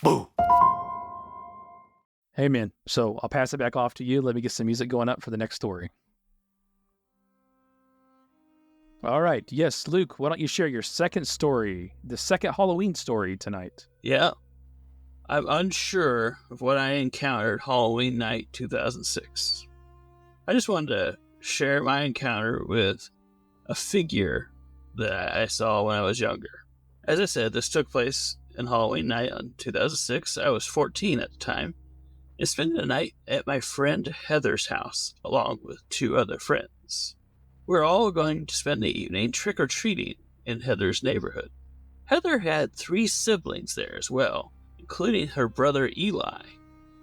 Boo! Hey, man. So I'll pass it back off to you. Let me get some music going up for the next story. All right. Yes, Luke, why don't you share your second story, the second Halloween story tonight? Yeah. I'm unsure of what I encountered Halloween night 2006. I just wanted to share my encounter with a figure that I saw when I was younger. As I said, this took place in Halloween night on 2006. I was 14 at the time and spent the night at my friend Heather's house along with two other friends. We're all going to spend the evening trick-or-treating in Heather's neighborhood. Heather had 3 siblings there as well, including her brother Eli.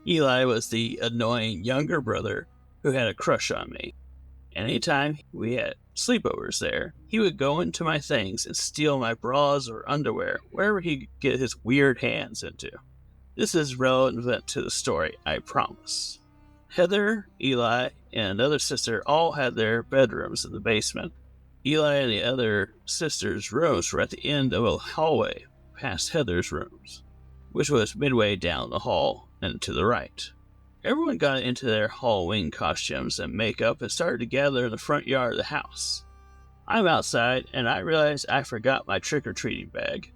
Eli was the annoying younger brother who had a crush on me. Anytime we had sleepovers there, he would go into my things and steal my bras or underwear, wherever he could get his weird hands into. This is relevant to the story, I promise. Heather, Eli, and another sister all had their bedrooms in the basement. Eli and the other sister's rooms were at the end of a hallway past Heather's rooms, which was midway down the hall and to the right. Everyone got into their Halloween costumes and makeup and started to gather in the front yard of the house. I'm outside and I realized I forgot my trick-or-treating bag.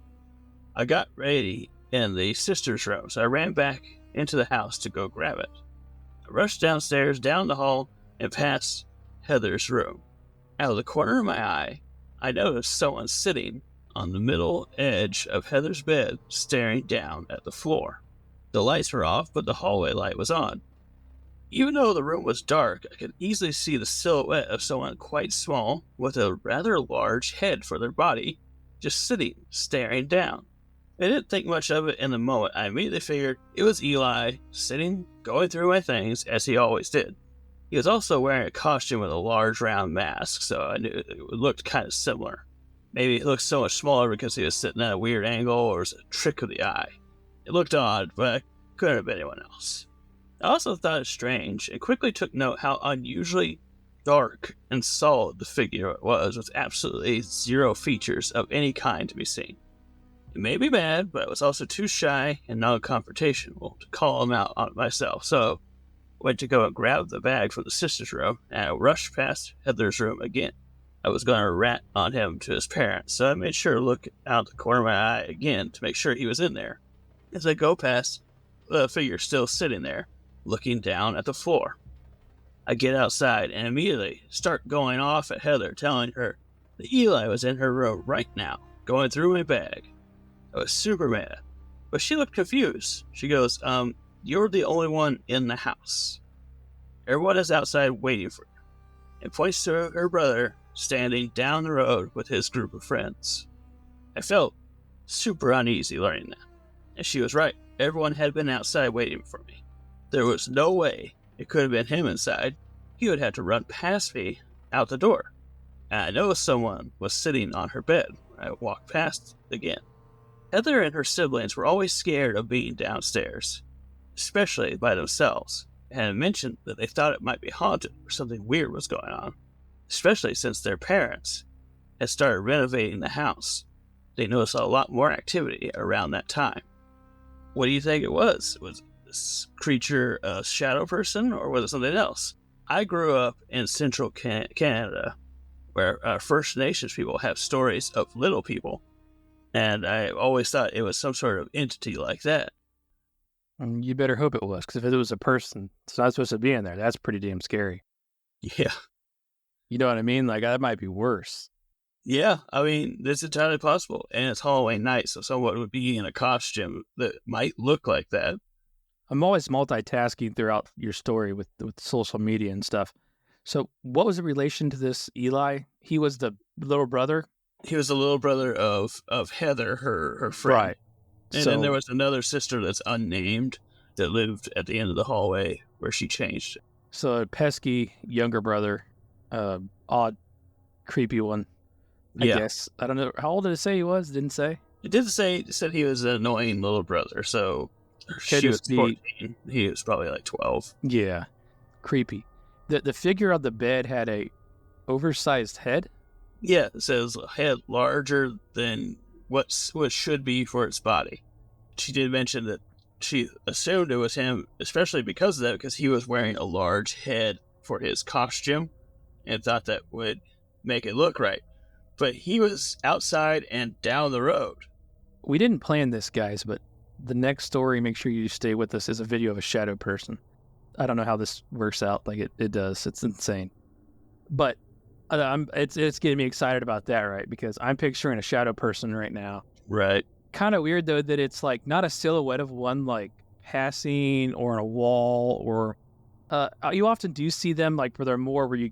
I got ready in the sister's room, so I ran back into the house to go grab it. I rushed downstairs, down the hall, and past Heather's room. Out of the corner of my eye, I noticed someone sitting on the middle edge of Heather's bed, staring down at the floor. The lights were off, but the hallway light was on. Even though the room was dark, I could easily see the silhouette of someone quite small, with a rather large head for their body, just sitting, staring down. I didn't think much of it in the moment. I immediately figured it was Eli, sitting, going through my things, as he always did. He was also wearing a costume with a large round mask, so I knew it looked kind of similar. Maybe it looked so much smaller because he was sitting at a weird angle, or it was a trick of the eye. It looked odd, but it couldn't have been anyone else. I also thought it strange, and quickly took note how unusually dark and solid the figure was, with absolutely zero features of any kind to be seen. It made me mad, but I was also too shy and non-confrontational to call him out on it myself, so I went to go and grab the bag from the sister's room, and I rushed past Heather's room again. I was going to rat on him to his parents, so I made sure to look out the corner of my eye again to make sure he was in there. As I go past, the figure still sitting there, looking down at the floor. I get outside and immediately start going off at Heather, telling her that Eli was in her room right now, going through my bag. I was super mad, but she looked confused. She goes, "You're the only one in the house. Everyone is outside waiting for you," and points to her brother standing down the road with his group of friends. I felt super uneasy learning that, and she was right. Everyone had been outside waiting for me. There was no way it could have been him inside. He would have to run past me out the door. And I know someone was sitting on her bed when I walked past again. Heather and her siblings were always scared of being downstairs, especially by themselves, and mentioned that they thought it might be haunted or something weird was going on, especially since their parents had started renovating the house. They noticed a lot more activity around that time. What do you think it was? Was this creature a shadow person, or was it something else? I grew up in central Canada, where First Nations people have stories of little people, and I always thought it was some sort of entity like that. You better hope it was, because if it was a person, it's not supposed to be in there. That's pretty damn scary. Yeah. You know what I mean? Like, that might be worse. Yeah, I mean, it's entirely possible. And it's Halloween night, so someone would be in a costume that might look like that. I'm always multitasking throughout your story with social media and stuff. So what was the relation to this Eli? He was the little brother? He was the little brother of Heather, her friend. Right. And then there was another sister that's unnamed that lived at the end of the hallway where she changed. So a pesky younger brother, odd, creepy one, I guess. I don't know. How old did it say he was? Didn't say? It did say, it said he was an annoying little brother, so she was 14. He was probably like 12. Yeah. Creepy. The figure on the bed had a oversized head? Yeah, it says a head larger than what should be for its body. She did mention that she assumed it was him, especially because of that, because he was wearing a large head for his costume and thought that would make it look right. But he was outside and down the road. We didn't plan this, guys, but the next story, make sure you stay with us, is a video of a shadow person. I don't know how this works out. Like it does. It's insane. But it's getting me excited about that, right? Because I'm picturing a shadow person right now. Right. Kind of weird though that it's like not a silhouette of one like passing or on a wall or you often do see them like where they're more where you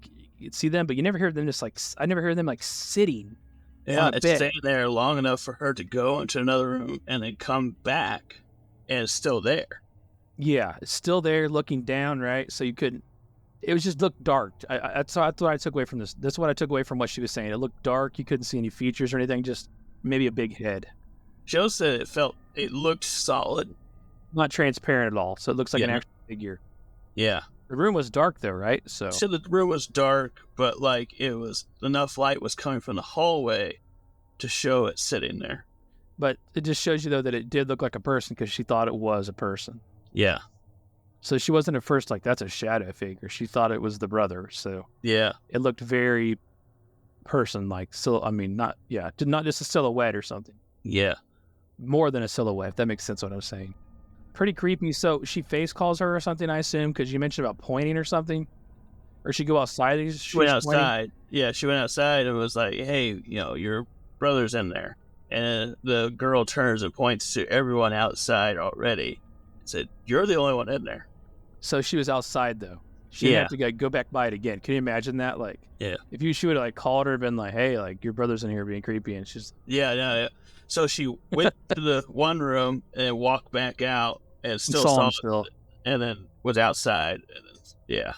see them, but you never hear them just like I never hear them like sitting Yeah, on a it's bed. staying there long enough for her to go into another room and then come back, and it's still there. Yeah, it's still there looking down, right? So you couldn't. It was just looked dark. That's what I took away from this. That's what I took away from what she was saying. It looked dark. You couldn't see any features or anything. Just maybe a big head. Joe said it looked solid. Not transparent at all. So it looks like an Yeah. actual figure. Yeah. The room was dark though, right? So So the room was dark, but like it was enough light was coming from the hallway to show it sitting there. but it just shows you though that it did look like a person because she thought it was a person. Yeah. So she wasn't at first like that's a shadow figure. She thought it was the brother. So Yeah. it looked very person-like. So I mean, not just a silhouette or something. Yeah. More than a silhouette. If that makes sense what I was saying. Pretty creepy. So she face calls her or something, I assume, because you mentioned about pointing or something. Or she go outside. She went outside. Yeah, she went outside and was like, "Hey, your brother's in there." And the girl turns and points to everyone outside already. And said, "You're the only one in there." So she was outside though. She didn't have to go back by it again. Can you imagine that? Like, Yeah. if she would have like called her and been like, "Hey, like your brother's in here being creepy," and she's Yeah, yeah. So she went to the one room and walked back out and still saw saw him it, still. and then was outside. And then, yeah.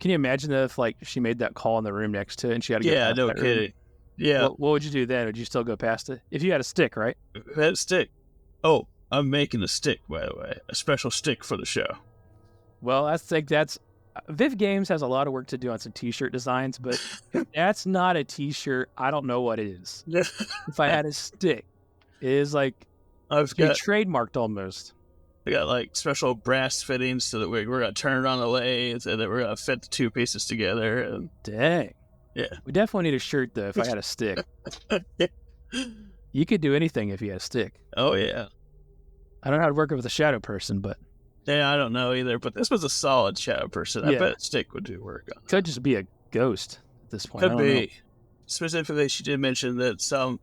Can you imagine if like she made that call in the room next to it and she had to go Yeah, past no that room? kidding. Yeah. What would you do then? Would you still go past it if you had a stick, right? That stick. Oh, I'm making a stick, by the way. A special stick for the show. Well, I think that's Viv Games has a lot of work to do on some T-shirt designs, but if that's not a T-shirt, I don't know what is. Yeah. If I had a stick, it is like I've be got trademarked almost. We got like special brass fittings so that we're gonna turn it on the lathe and then we're gonna fit the two pieces together. And Dang. yeah, We definitely need a shirt though. If I had a stick, you could do anything if you had a stick. Oh yeah, I don't know how to work it with a shadow person, but yeah. I don't know either, but this was a solid shadow person. I Yeah. bet a stick would do work on. could just be a ghost at this point. I Could don't know. be. Specifically, she did mention that some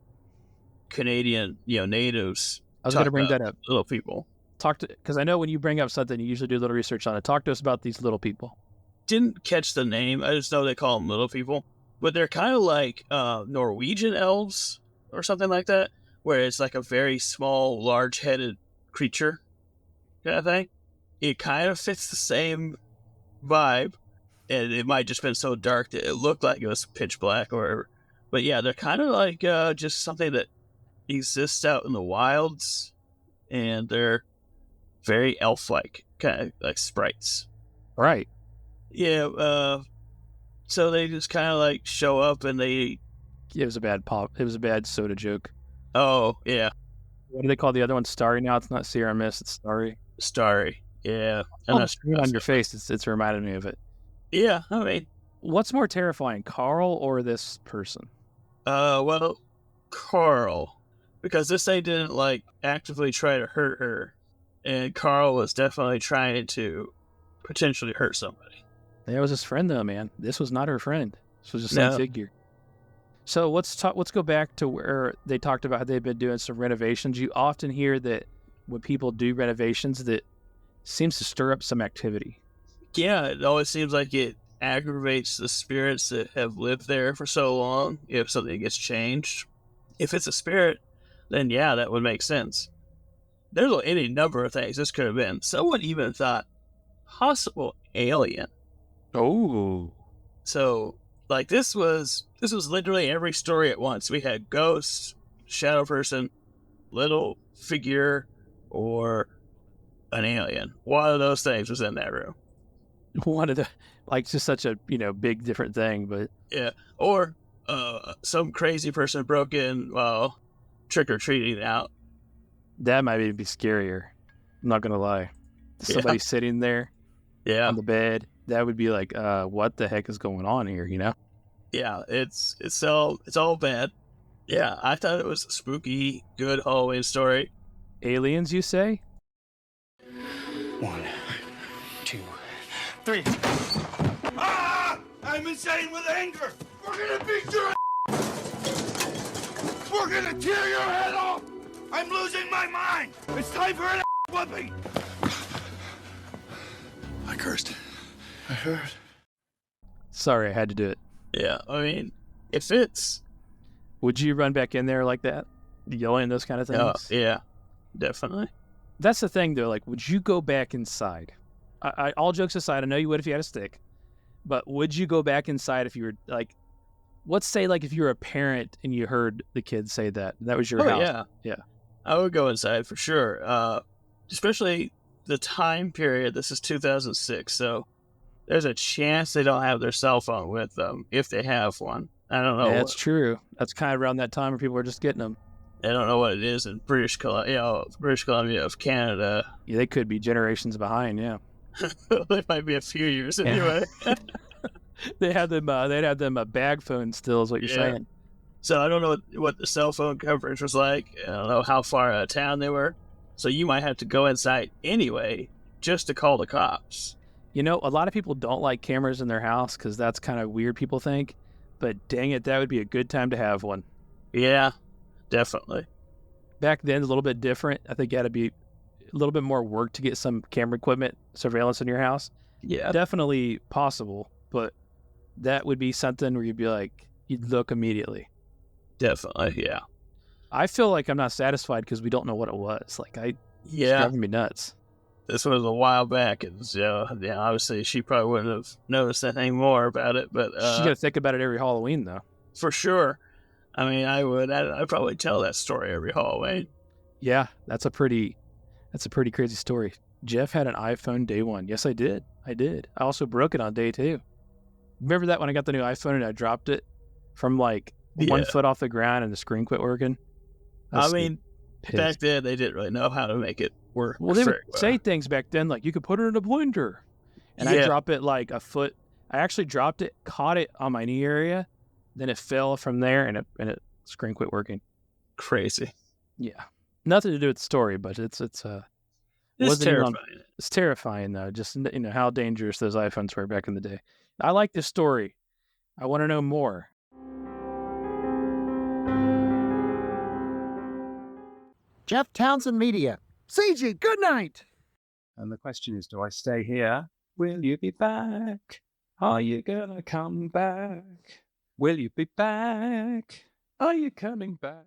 Canadian, natives. I was going to talk bring about that up. Little people. Because I know when you bring up something, you usually do a little research on it. Talk to us about these little people. Didn't catch the name. I just know they call them little people, but they're kind of like Norwegian elves or something like that, where it's like a very small, large-headed creature kind of thing. It kind of fits the same vibe, and it might just been so dark that it looked like it was pitch black or whatever. But yeah, they're kind of like just something that exists out in the wilds, and they're very elf-like, kind of like sprites. Right. Yeah, so they just kind of like show up and they. It was a bad pop. It was a bad soda joke. Oh yeah, What do they call the other one? Starry now? It's not Sierra Mist. It's Starry. Starry. Yeah, Oh, the screen on your face. It's reminded me of it. Yeah, I mean, What's more terrifying, Carl or this person? well, Carl, because this thing didn't like actively try to hurt her, and Carl was definitely trying to potentially hurt somebody. That was his friend, though, man. This was not her friend. This was just some No. figure. So let's go back to where they talked about how they've been doing some renovations. You often hear that when people do renovations, that seems to stir up some activity. Yeah, it always seems like it aggravates the spirits that have lived there for so long if something gets changed. If it's a spirit, then yeah, that would make sense. There's any number of things this could have been. Someone even thought possible alien. Oh. So, like, this was literally every story at once. We had ghosts, shadow person, little figure, or an alien. One of those things was in that room. One of the, like, just such a, big different thing, but Yeah. Or some crazy person broke in while trick-or-treating out. that might even be scarier. I'm not gonna lie. Somebody sitting there Yeah. on the bed, that would be like, what the heck is going on here, you know? Yeah, it's all bad. Yeah, I thought it was a spooky, good Halloween story. Aliens, you say? 1, 2, 3. Ah! I'm insane with anger! We're gonna beat your We're gonna tear your head off! I'm losing my mind! It's time for an whooping! I cursed. I heard. Sorry, I had to do it. Yeah, I mean, it fits. Would you run back in there like that? Yelling those kind of Oh, things? yeah, definitely. That's the thing, though. Like, would you go back inside? All jokes aside, I know you would if you had a stick, but would you go back inside if you were, like, let's say, like, if you were a parent and you heard the kids say that was your Oh, house. yeah. Yeah. I would go inside for sure. Especially the time period. This is 2006, so there's a chance they don't have their cell phone with them if they have one. I don't know. Yeah, that's true. That's kind of around that time where people were just getting them. I don't know what it is in British Columbia of Canada. Yeah, they could be generations behind. Yeah. They might be a few years anyway. They had them. They'd have them bag phones still, is what you're saying. So I don't know what the cell phone coverage was like. I don't know how far out of town they were. So you might have to go inside anyway just to call the cops. You know, a lot of people don't like cameras in their house because that's kind of weird, people think. But dang it, that would be a good time to have one. Yeah, definitely. Back then, a little bit different. I think you had to be a little bit more work to get some camera equipment, surveillance in your house. Yeah. Definitely possible, but that would be something where you'd be like, you'd look immediately. Definitely, yeah. I feel like I'm not satisfied because we don't know what it was. Like, it's driving me nuts. This was a while back, and obviously she probably wouldn't have noticed anything more about it, but She's got to think about it every Halloween, though. For sure. I mean, I would. I'd probably tell that story every Halloween. Yeah, that's a pretty crazy story. Jeff had an iPhone day one. Yes, I did. I also broke it on day 2. Remember that when I got the new iPhone and I dropped it from like 1 foot off the ground and the screen quit working? I mean, back then they didn't really know how to make it work. Well, they would say things back then like you could put it in a blender, and I drop it like a foot. I actually dropped it, caught it on my knee area, then it fell from there, and it screen quit working. Crazy. Yeah, nothing to do with the story, but it's terrifying. It's terrifying though. Just how dangerous those iPhones were back in the day. I like this story. I want to know more. Jeff Townsend Media. CG, good night. And the question is, do I stay here? Will you be back? Are you gonna come back? Will you be back? Are you coming back?